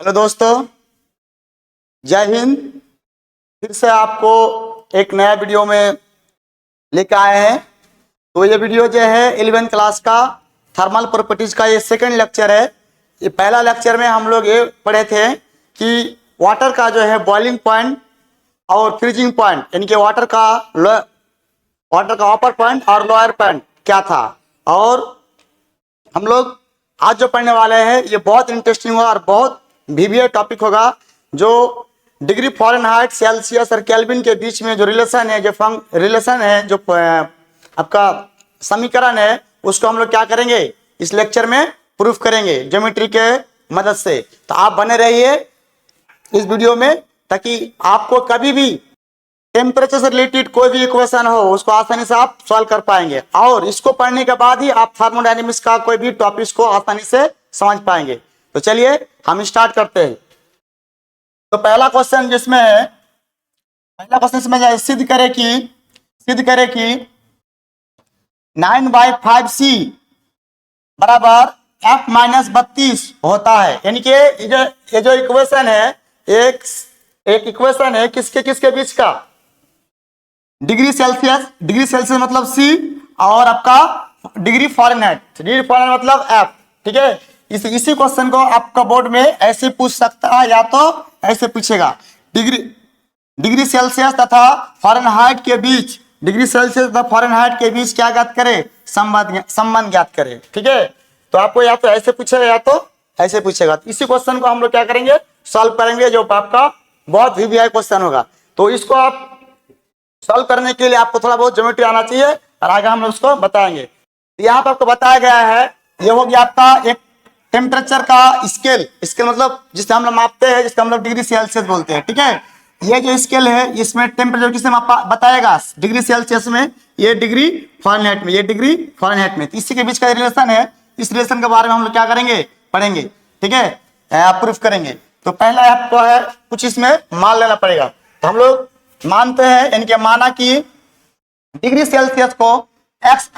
Hello दोस्तों, जय हिंद। फिर से आपको एक नया वीडियो में लेकर आए हैं। तो ये वीडियो जो है 11th क्लास का थर्मल प्रॉपर्टीज का ये सेकंड लेक्चर है। ये पहला लेक्चर में हम लोग ये पढ़े थे कि वाटर का जो है बॉइलिंग पॉइंट और फ्रीजिंग पॉइंट, यानी कि वाटर का अपर पॉइंट और लोअर पॉइंट क्या था। और हम लोग आज जो पढ़ने वाले हैं ये बहुत इंटरेस्टिंग होगा और बहुत वीवीआई टॉपिक होगा। जो डिग्री फ़ारेनहाइट, सेल्सियस और केल्विन के बीच में जो रिलेशन है, जो आपका समीकरण है, उसको हम लोग क्या करेंगे इस लेक्चर में प्रूफ करेंगे ज्योमेट्री के मदद से। तो आप बने रहिए इस वीडियो में ताकि आपको कभी भी टेम्परेचर से रिलेटेड कोई भी इक्वेशन हो उसको आसानी से आप सॉल्व कर पाएंगे, और इसको पढ़ने के बाद ही आप थर्मोडायनेमिक्स का कोई भी टॉपिक को आसानी से समझ पाएंगे। तो चलिए हम स्टार्ट करते हैं। तो पहला क्वेश्चन जिसमें है, पहला क्वेश्चन इसमें सिद्ध करे कि 9/5c बराबर f माइनस 32 होता है। यानी कि ये जो इक्वेशन है एक इक्वेशन है किसके बीच का, डिग्री सेल्सियस मतलब C और आपका डिग्री फ़ारेनहाइट मतलब F। ठीक है, इसी क्वेश्चन को आपका बोर्ड में ऐसे पूछ सकता है या तो ऐसे पूछेगा, डिग्री सेल्सियस तथा फ़ारेनहाइट के बीच, क्या ज्ञात करे, संबंध ज्ञात करे। ठीक है, तो आपको या तो ऐसे पूछेगा या तो ऐसे पूछेगा। तो इसी क्वेश्चन को हम लोग क्या करेंगे, सॉल्व करेंगे, जो आपका बहुत वीवीआई क्वेश्चन होगा। तो इसको आप सॉल्व करने के लिए आपको थोड़ा बहुत ज्योमेट्री आना चाहिए और आगे हम लोग उसको बताएंगे। यहाँ पर आपको बताया गया है, ये हो गया आपका एक टेम्परेचर का स्केल मतलब जिससे हम लोग मापते हैं, जिसका हम लोग डिग्री सेल्सियस बोलते हैं। ठीक है, ये जो स्केल है इसमें टेम्परेचर किससे बताएगा, डिग्री सेल्सियस में, ये डिग्री फ़ारेनहाइट में। तो इसी के बीच का रिलेशन है, इस रिलेशन के बारे में हम लोग क्या करेंगे, पढ़ेंगे। ठीक है, प्रूफ करेंगे। तो पहला आपको है कुछ इसमें मान लेना पड़ेगा। तो हम लोग मानते हैं, यानी कि माना कि डिग्री सेल्सियस को एक्स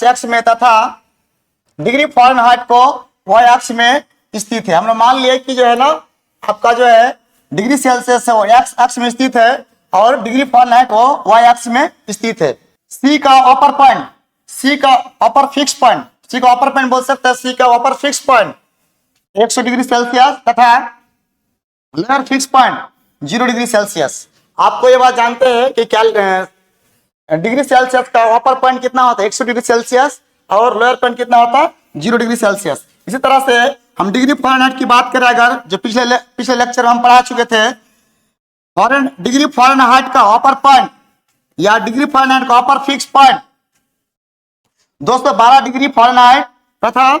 एक्स में तथा डिग्री फ़ारेनहाइट को वाई अक्ष में स्थित है। हम लोग मान लिए कि जो है ना आपका जो है डिग्री सेल्सियस है वो एक्स अक्ष में स्थित है और डिग्री फ़ारेनहाइट वो वाई अक्ष में स्थित है। सी का अपर फिक्स पॉइंट बोल सकते हैं, सी का upper fix point 100 degree Celsius तथा lower fix point 0 degree Celsius. आपको ये बात जानते हैं कि क्या डिग्री सेल्सियस का अपर पॉइंट कितना होता है, 100 डिग्री सेल्सियस, और लोअर पॉइंट कितना होता है, 0 डिग्री सेल्सियस। इसी तरह से हम डिग्री फ़ारेनहाइट की बात करें, अगर जो पिछले लेक्चर में हम पढ़ा चुके थे, डिग्री फ़ारेनहाइट का अपर पॉइंट या डिग्री फ़ारेनहाइट का upper fix point 212 degree Fahrenheit तथा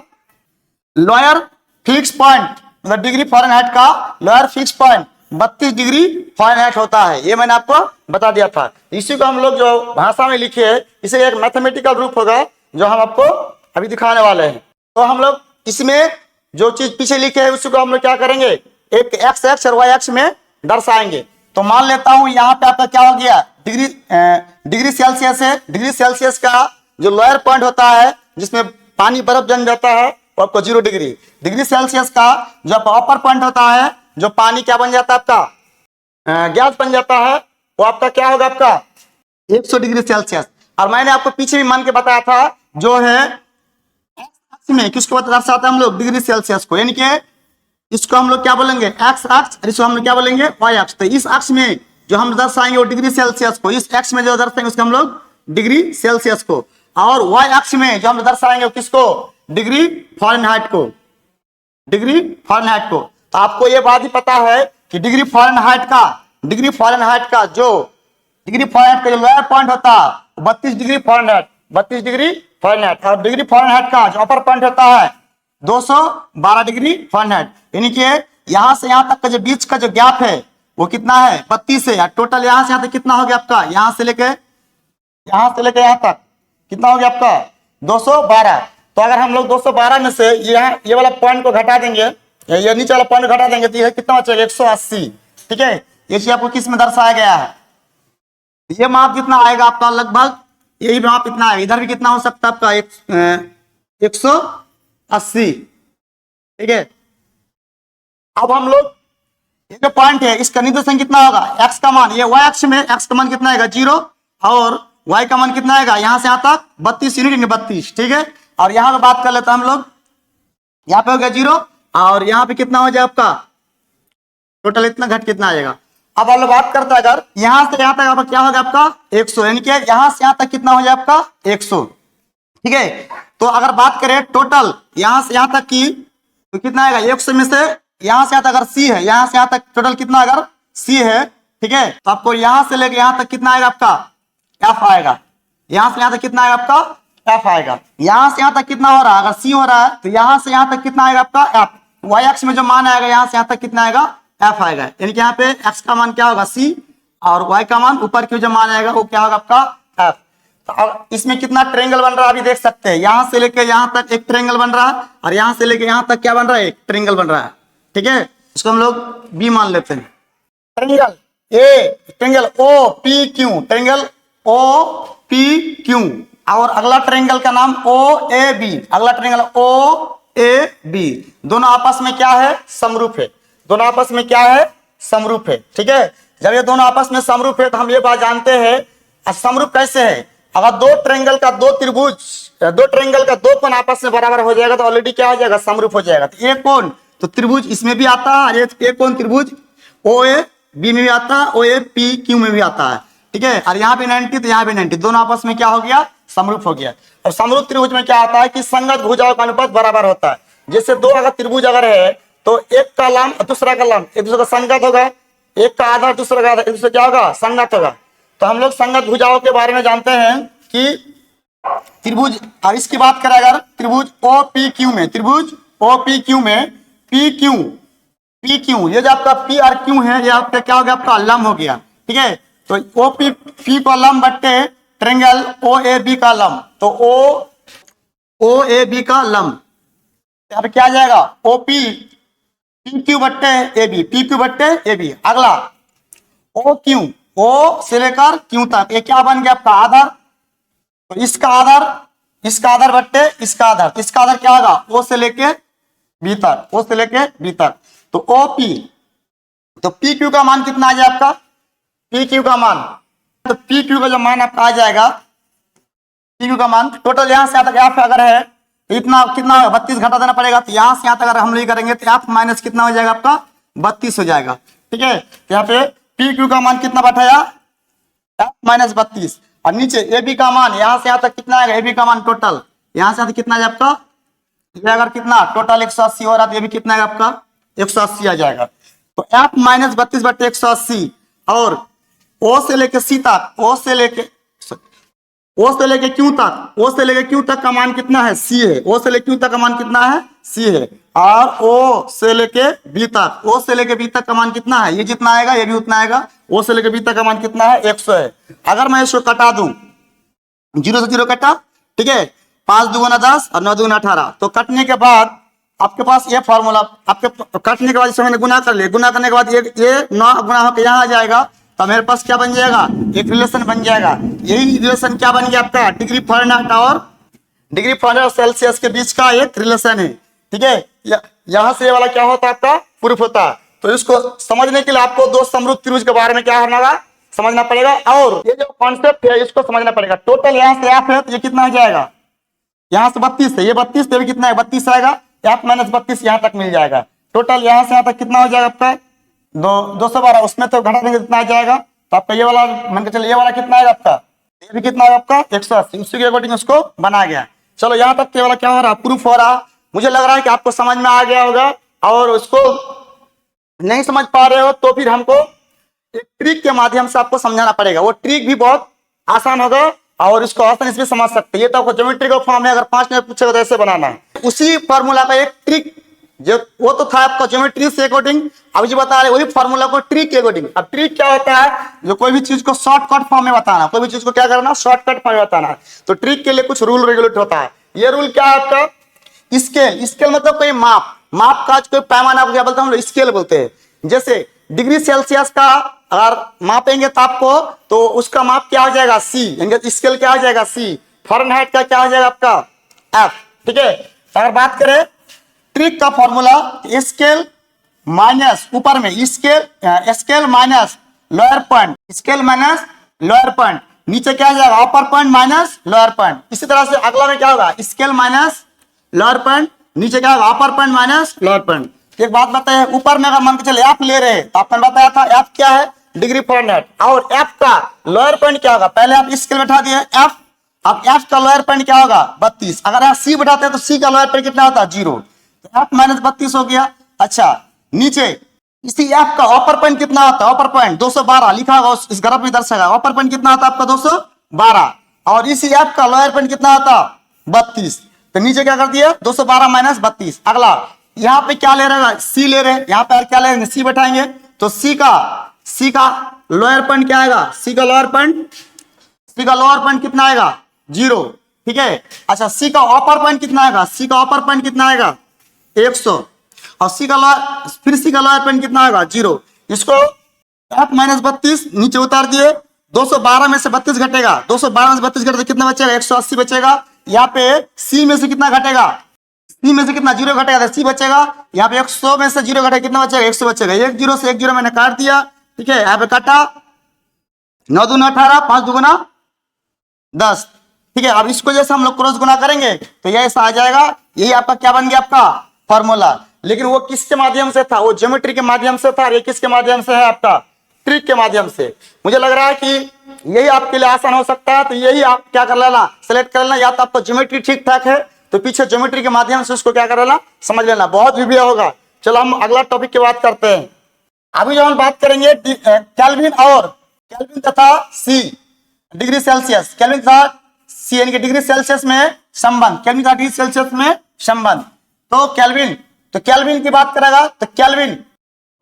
लोअर फिक्स पॉइंट मतलब डिग्री फ़ारेनहाइट का lower fix point 32 degree Fahrenheit होता है। ये मैंने आपको बता दिया था। इसी को हम लोग जो भाषा में लिखे हैं, इसे एक मैथमेटिकल रूप होगा जो हम आपको अभी दिखाने वाले हैं। तो हम लोग इसमें जो चीज पीछे लिखे है उसी को हम लोग क्या करेंगे, एक एक्स और वाई अक्ष में दर्शाएंगे। तो मान लेता हूं यहाँ पे आपका क्या हो गया, डिग्री सेल्सियस है। डिग्री सेल्सियस का जो लोअर पॉइंट होता है जिसमें पानी बर्फ जम जाता है वो आपको 0 डिग्री सेल्सियस का जो अपर पॉइंट होता है, जो पानी क्या बन जाता है आपका, गैस बन जाता है, वो आपका क्या होगा, आपका 100 डिग्री सेल्सियस। और मैंने आपको पीछे भी मान के बताया था, जो है एक्स में किसको दर्शाते हैं हम लोग, डिग्री सेल्सियस को, यानी कि इसको हम लोग क्या बोलेंगे, एक्स अक्ष, इसको हम लोग क्या बोलेंगे, वाई अक्ष। तो इस अक्ष में जो हम दर्शाएंगे वो डिग्री सेल्सियस को, इस एक्स में जो दर्शाएंगे उसको हम लोग डिग्री सेल्सियस को, और वाई अक्ष में जो हम दर्शाएंगे किसको, डिग्री फ़ारेनहाइट को। तो आपको ये बात ही पता है कि डिग्री फ़ारेनहाइट का जो लोअर पॉइंट होता है 32 डिग्री फ़ारेनहाइट, और डिग्री फ़ारेनहाइट का जो अपर पॉइंट होता है 212 डिग्री फ़ारेनहाइट। यानी कि यहां से यहां तक का जो बीच का जो गैप है वो कितना है, 32 है। टोटल यहां से यहां तक कितना हो गया आपका, यहां से लेके यहां तक कितना हो गया आपका, 212। तो अगर हम लोग 212 में से ये वाला पॉइंट को घटा देंगे, ये नीचे वाला पॉइंट घटा देंगे, तो ये कितना बचेगा, 180। ठीक है, ये चीज आपको किस में दर्शाया गया है, ये माप कितना आएगा आपका, लगभग यही माप इतना है। इधर भी कितना हो सकता है आपका 180। ठीक है, अब हम लोग ये जो पॉइंट है इसका निर्देशन कितना होगा, एक्स का मान, ये वाई अक्ष में एक्स का मान कितना आएगा 0 और वाई का मान कितना आएगा यहां से यहां तक 32 यूनिट 32, ठीक है। और यहां पे बात कर लेते हैं हम लोग, यहाँ पे हो गया 0 और यहाँ पे कितना हो जाए आपका टोटल इतना घट कितना आएगा। अब हम लोग बात करते हैं अगर यहां से यहां तक आपका क्या होगा आपका 100, यानी कि यहां से यहां तक कितना हो जाए आपका 100, ठीक है। तो अगर बात करें टोटल यहां से यहां तक की तो कितना आएगा 100 में से यहां से यहां तक अगर सी है, यहां से यहां तक टोटल कितना अगर सी है, ठीक है, तो आपको यहां से लेके यहां तक कितना आएगा आपका एफ आएगा, यहां से यहां तक कितना आएगा आपका एफ आएगा। यहां से यहां तक कितना हो रहा है, अगर सी हो रहा है तो यहां से यहां तक कितना आएगा आपका एफ, वाई एक्स में जो मान आएगा यहां से यहां तक कितना आएगा एफ आएगा, यानी कि यहाँ पे एक्स का मान क्या होगा सी और वाई का मान ऊपर की जो मान आएगा वो क्या होगा आपका एफ। तो इसमें कितना ट्रायंगल बन रहा है अभी देख सकते हैं, यहां से लेके यहां तक एक ट्रायंगल बन रहा है और यहां से लेके यहां तक क्या बन रहा है एक ट्रायंगल बन रहा है, ठीक है। इसको हम लोग बी मान लेते हैं। Triangle A, triangle O P Q, triangle O P Q और अगला ट्रायंगल का नाम ओ ए बी, अगला ट्रायंगल ओ ए बी, दोनों आपस में क्या है समरूप है, दोनों आपस में क्या है समरूप है, ठीक है। जब ये दोनों आपस में समरूप है तो हम ये बात जानते हैं समरूप कैसे है, अगर दो ट्रायंगल का दो त्रिभुज, दो ट्रायंगल का दो कोण आपस में बराबर हो जाएगा तो ऑलरेडी क्या हो जाएगा समरूप हो जाएगा। तो एक कोण तो त्रिभुज इसमें भी आता है, एक कोण त्रिभुज ओ ए बी में भी आता है, ओ ए पी क्यू में भी आता है, ठीक है। और यहाँ भी 90 तो यहाँ भी 90, दोनों आपस में क्या हो गया समरूप हो गया। और समरूप त्रिभुज में क्या आता है कि संगत भुजाओं का अनुपात बराबर होता है। जैसे दो अगर त्रिभुज अगर है तो एक का लंब और दूसरा का लंब एक दूसरे का संगत होगा, एक का आधार दूसरे का आधार एक दूसरे क्या होगा संगत होगा। तो हम लोग संगत भुजाओं के बारे में जानते हैं कि त्रिभुज, और इसकी बात करें अगर त्रिभुज ओ पी क्यू में, त्रिभुज ओ पी क्यू में पी क्यू ये जो आपका पी और क्यू है ये आपका क्या हो गया आपका लंब हो गया, ठीक है। तो ओ पी का लंब बट्टे ट्रायंगल ओ ए बी का लंब, तो ओ ए बी का लंब यहाँ पे क्या आ जाएगा ओ पी क्यू बट्टे ए बी, पी क्यू बट्टे ए बी। अगला ओ क्यू, ओ से लेकर क्यू तक ये क्या बन गया आपका आधार, तो इसका आधार बट्टे इसका आधार, तो इसका आधार क्या होगा ओ से लेके बी तक, ओ से लेके बी तक। तो ओ पी, तो पी क्यू का मान कितना आ जाए आपका पी क्यू का मान, तो पी क्यू का जो मान आपका आ जाएगा पी क्यू का मान टोटल यहां से यहाँ तक एफ अगर है तो इतना कितना 32 घटा देना पड़ेगा, तो यहां से यहां तक अगर हम लोग करेंगे तो एफ माइनस कितना हो जाएगा आपका 32 हो जाएगा, ठीक है। तो यहाँ पे पी क्यू का मान कितना बैठाया एफ माइनस 32 और नीचे ए बी का मान यहां से यहां तक कितना आएगा, ए बी का मान टोटल यहां से कितना है आपका, ये अगर कितना टोटल 180 हो रहा है तो ये भी कितना है आपका 180 आ जाएगा। तो एफ माइनस 32 बट्टे 180 और ओ से लेके सी तक, ओ से लेके क्यू तक, ओ से लेके क्यू तक का मान कितना है सी है, ओ से लेके क्यू तक का मान कितना है सी है, और ओ से लेके बी तक, ओ से लेके बी तक का मान कितना है, ये जितना आएगा ये भी उतना आएगा, ओ से लेके बी तक का मान कितना है 100 है। अगर मैं इसको कटा दूं 0 से 0 कटा, ठीक है, 5 दूना 10 और 9 दूना 18, तो कटने के बाद आपके पास ये फॉर्मूला, आपके कटने के बाद इसमें गुना कर ले, गुना करने के बाद ये 9 गुना होकर यहाँ आ जाएगा, तो मेरे पास क्या बन जाएगा एक रिलेशन बन जाएगा। यही रिलेशन क्या बन गया आपका डिग्री फ़ारेनहाइट और सेल्सियस के बीच का एक रिलेशन है, ठीक है। यहां से ये वाला क्या होता है आपका प्रूफ होता है। तो इसको समझने के लिए आपको दो समरूप त्रिभुज के बारे में क्या होगा समझना पड़ेगा, और ये जो कॉन्सेप्ट है इसको समझना पड़ेगा। टोटल यहाँ से एफ है तो ये कितना हो जाएगा, यहाँ से 32 है, ये 32 तो भी कितना है 32 आएगा, एफ माइनस 32 यहाँ तक मिल जाएगा। टोटल यहाँ से यहाँ तक कितना हो जाएगा आपका 212, उसमें तो घटा देंगे कितना आ जाएगा, तो आपका ये वाला मान के चलिए ये वाला कितना आएगा आपका, ये भी कितना आएगा आपका 180, उसी के अकॉर्डिंग उसको बना गया। चलो यहाँ तक के वाला क्या हो रहा प्रूफ हो रहा। मुझे लग रहा है कि आपको समझ में आ गया होगा, और उसको नहीं समझ पा रहे हो तो फिर हमको एक ट्रिक के माध्यम से आपको समझाना पड़ेगा। वो ट्रिक भी बहुत आसान होगा और इसको आसानी से समझ सकते हैं। ये तो आपको ज्योमेट्री का फॉर्म है, अगर 5 मिनट पूछेगा तो ऐसे बनाना है। उसी फार्मूला का एक ट्रिक जो वो तो था आपका ज्योमेट्री से अकॉर्डिंग, अब जो बता रहे वही फार्मूला को ट्रिक के अकॉर्डिंग। अब ट्रिक क्या होता है, जो कोई भी चीज को शॉर्टकट फॉर्म में बताना, कोई भी चीज को क्या करना शॉर्टकट फॉर्म में बताना। तो ट्रिक के लिए कुछ रूल रेगुलेट होता है। ये रूल क्या है आपका स्केल मतलब कोई माप का कोई पैमाना को क्या बोलते हैं हम लोग स्केल बोलते हैं। जैसे डिग्री सेल्सियस का अगर मापेंगे तो आपको तो उसका माप क्या हो जाएगा सी, यानी स्केल क्या हो जाएगा सी। फ़ारेनहाइट का क्या हो जाएगा आपका एफ, ठीक है। अगर बात करें ट्रिक का फॉर्मूला, स्केल माइनस ऊपर में scale, scale minus lower point, scale minus lower point, नीचे क्या आ जाएगा अपर पॉइंट माइनस लोअर पॉइंट। इसी तरह से अगला में क्या होगा स्केल माइनस लोअर पॉइंट, नीचे क्या होगा अपर पॉइंट माइनस लोअर पॉइंट। एक बात बताइए, ऊपर में अगर मान के चले एफ ले रहे हैं तो आपने बताया था एफ क्या है डिग्री फॉरेनहाइट, और एफ का लोअर पॉइंट क्या होगा, पहले आप स्केल बैठा दिए एफ, अब एफ का लोअर पॉइंट क्या होगा 32, अगर आप सी बैठाते हैं तो सी का लोअर पॉइंट कितना होता है 0, तो एफ माइनस 32 हो गया। अच्छा नीचे इसी एफ का अपर पॉइंट कितना होता है, अपर पॉइंट 212 लिखा होगा इस ग्राफ में दर्शाएगा, अपर पॉइंट कितना होता है आपका 212, और इसी एफ का लोअर पॉइंट कितना होता 32, तो नीचे क्या कर दिया 212 माइनस 32। अगला यहाँ पे क्या ले रहे हैं सी ले रहे हैं, यहाँ पे क्या ले रहे हैं सी बैठाएंगे, तो सी का लोअर पॉइंट क्या आएगा, सी का लोअर पॉइंट कितना आएगा 0, ठीक है। अच्छा सी का अपर पॉइंट कितना आएगा, सी का अपर पॉइंट कितना आएगा 100, और सी का लोअर पॉइंट कितना आएगा 0। इसको एफ माइनस 32 नीचे उतार दिए, 212 में से 32 घटेगा, 212 में से 32 घटे तो कितना बचेगा 180 बचेगा। यहाँ पे सी में से कितना घटेगा, सी में से कितना 0 घटेगा तो सी बचेगा, यहाँ पे 100 में से 0 घटेगा कितना बचेगा 100 बचेगा, एक 0 से एक 0 मैंने काट दिया, ठीक है। यहाँ पे काटा 9 दूना 18, 5 दुगुना 10, ठीक है। अब इसको जैसे हम लोग क्रॉस गुना करेंगे तो ये ऐसा आ जाएगा, यही आपका क्या बन गया आपका फॉर्मूला। लेकिन वो किसके माध्यम से था, वो ज्योमेट्री के माध्यम से था, ये किसके माध्यम से है आपका ट्रिक के माध्यम से। मुझे लग रहा है कि यही आपके लिए आसान हो सकता है, तो यही आप क्या कर लेना सेलेक्ट कर लेना, या तो आपका ज्योमेट्री ठीक ठाक है तो पीछे ज्योमेट्री के माध्यम से उसको क्या कर लेना समझ लेना, बहुत वीडियो होगा। चलो हम अगला टॉपिक की बात करते हैं। अभी जो हम बात करेंगे केल्विन तथा सी डिग्री सेल्सियस, केल्विन तथा सी यानी कि डिग्री सेल्सियस में संबंध, केल्विन तथा डिग्री सेल्सियस में संबंध। तो केल्विन की बात करेगा तो केल्विन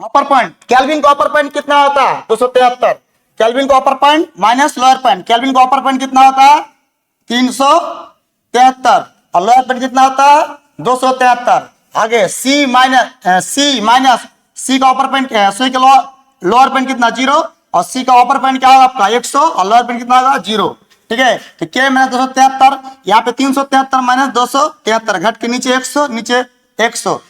अपर पॉइंट, केल्विन का अपर पॉइंट कितना होता है 273, केल्विन का upper point minus lower point, Kelvin का अपर पॉइंट कितना होता है 373 और लोअर पॉइंट कितना होता है 273। आगे सी माइनस सी का अपर पॉइंट सी का लोअर पॉइंट कितना 0, और सी का अपर पॉइंट क्या होगा आपका 100 और लोअर पॉइंट कितना होगा 0, ठीक है। तो के माइनस 273, यहाँ पे 373 माइनस 273 घट के नीचे 100, नीचे 100,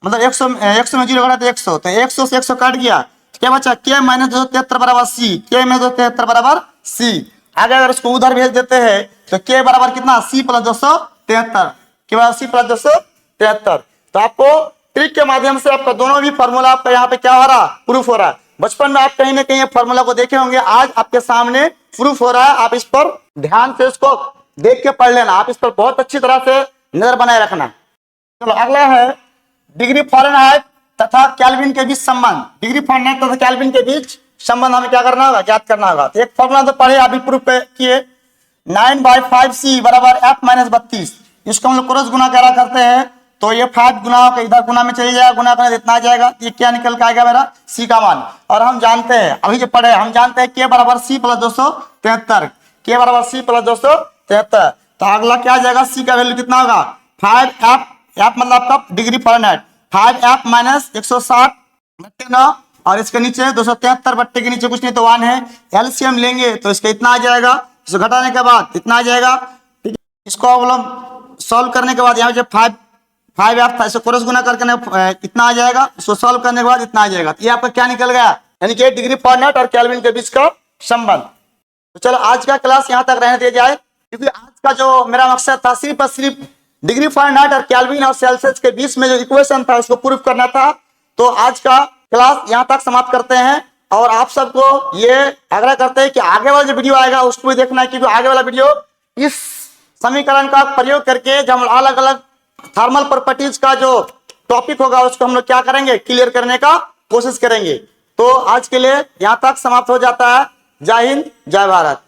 मतलब 100 में 0 घटा तो 100, तो 100 से 100 काट गया, क्या बचा के माइनस 273 बराबर सी, के माइनस 273 बराबर सी। आगे अगर उसको उधर भेज देते हैं तो के बराबर कितना सी प्लस 273, के बराबर सी प्लस 273। तो आपको ट्रिक के माध्यम से आपका दोनों भी फॉर्मूला आपका यहाँ पे क्या हो रहा प्रूफ हो रहा है। बचपन में आप कहीं ना कहीं फॉर्मूला को देखे होंगे, आज आपके सामने प्रूफ हो रहा है, आप इस पर ध्यान से इसको देख के पढ़ लेना, आप इस पर बहुत अच्छी तरह से नजर बनाए रखना। चलो अगला है डिग्री फॉरेनहाइट तथा केल्विन के बीच संबंध, डिग्री फॉरेनहाइट तथा केल्विन के बीच संबंध हमें क्या करना होगा ज्ञात करना होगा। तो एक फॉर्मूला तो पढ़े अभी प्रूफ किए, 9/5c बराबर f माइनस 32, इसको हम लोग क्रॉस गुना करा करते हैं तो ये 5 गुना होकर इधर गुना में चली जाएगा, गुना करने इतना आ जाएगा, ये क्या निकल के आएगा मेरा c का मान। और हम जानते हैं अभी जो पढ़े हम जानते हैं k बराबर c प्लस 273, के बराबर c प्लस 273, तो अगला क्या आ जाएगा c का वैल्यू कितना होगा 5f, f मतलब आपका डिग्री फॉरेनहाइट 5f माइनस 160 बट्टे 9, और इसके नीचे 273 बट्टे के नीचे कुछ नहीं तो 1 है, एलसीएम लेंगे तो इसका इतना आ जाएगा, इसको घटाने के बाद इतना आ जाएगा, ठीक है। इसको हम लोग सॉल्व करने के बाद यहाँ जो 5f था इसको क्रॉस गुना करके इतना आ जाएगा, इसको सॉल्व करने के बाद इतना आ जाएगा, तो ये आपका क्या निकल गया यानी कि डिग्री फॉरेनहाइट और केल्विन के बीच का संबंध। तो चलो आज का क्लास यहाँ तक रहने दिया जाए, क्योंकि आज का जो मेरा मकसद था सिर्फ और सिर्फ डिग्री फॉरेनहाइट और केल्विन और सेल्सियस के बीच में जो इक्वेशन था उसको प्रूफ करना था। तो आज का क्लास यहाँ तक समाप्त करते हैं, और आप सबको ये आग्रह करते हैं कि आगे वाला जो वीडियो आएगा उसको भी देखना है, क्योंकि आगे वाला वीडियो इस समीकरण का प्रयोग करके जब हम अलग अलग थर्मल प्रॉपर्टीज का जो टॉपिक होगा उसको हम लोग क्या करेंगे क्लियर करने का कोशिश करेंगे। तो आज के लिए यहाँ तक समाप्त हो जाता है। जय हिंद, जय भारत।